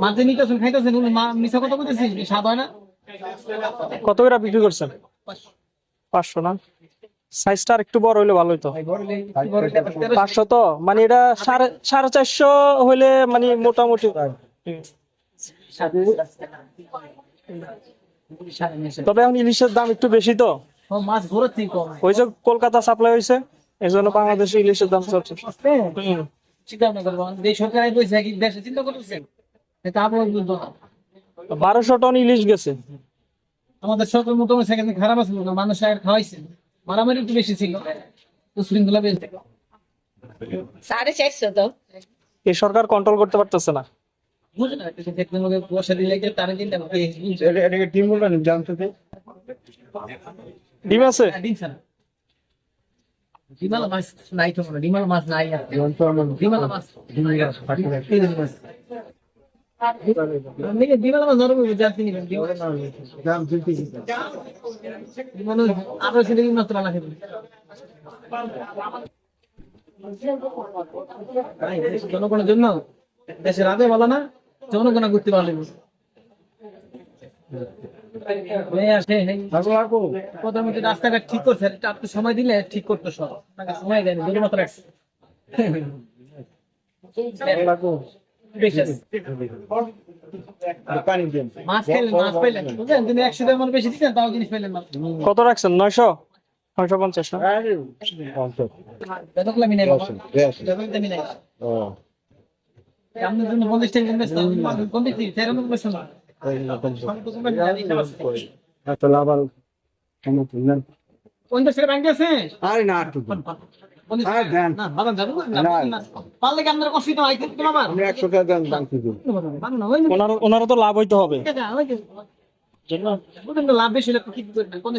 মাঝে নিতেছেন খাইতেছেন মিশা কথা বলতেছি স্বাদ হয় না। কত করে বিক্রি করছেন? 500 না? সাইজটা একটু বড় হইলে ভালো হইতো। 500 তো মানে এটা 450 হইলে মানে মোটামুটি। তবে এখন ইলিশের দাম একটু বেশি তো, মাছ ঘোরার থেকে কম। ওই যে কলকাতা সাপ্লাই হয়েছে এই জন্য বাংলাদেশে ইলিশের দাম চলছে। চিন্তা ভাবনা করবো যে সরকার পয়সা কি দেশে চিন্তা করতেছেন, এটা আপনার বুঝতো না। 1200 টন ইলিশ গেছে। আমাদের সরকার মোটামুটি সেখানে খারাপ আছে না, মানুষ আর খাওয়াইছে, মারামারি একটু বেশি ছিল, উশৃঙ্খলা বেশি। 450 তো এই সরকার কন্ট্রোল করতে পারতেছে না। বুঝে না টেকনোলজি পয়সা দিলে তারা চিন্তা করে এটাকে টিম বললেন জানতে চাই। ডিম আছে? ডিম ছাড়া ডিমালা মাছ নাই তো, ডিমালা মাছ নাই আর ডিমালা মাছ ডিমালা মাছ ধরবো জানতে নিবেন দাম চিনতে আরো ছেলে মাত্র লাগে জনগণের জন্য দেশের আগে বলো না, জনগণ করতে পারলে প্রধানমন্ত্রী রাস্তাঘাট ঠিক করছে, একটু সময় দিলে ঠিক করতো, সব সময় দেয়নি, দুটো মাত্র রাখছে। মাছ খাইলেন, মাছ পাইলেন বুঝলেন, তিনি 100 টাকা বেশি দিচ্ছেন তাও জিনিস পাইলেন না। কত রাখছেন? 900 950 না? বেতন আমি নাই বাবা, বেতন আমি নাই। আপনার জন্য 50 টাকা ইনভেস্ট কোন দিক থেকে তেরো ইনভেস্ট না আরে না পারলে কি আপনার কষ্ট হয় আমার 100 টাকা দাম দিন। ওনারও তো লাভ হইতে হবে। লাভ বেশি হলে কি করবেন, কোন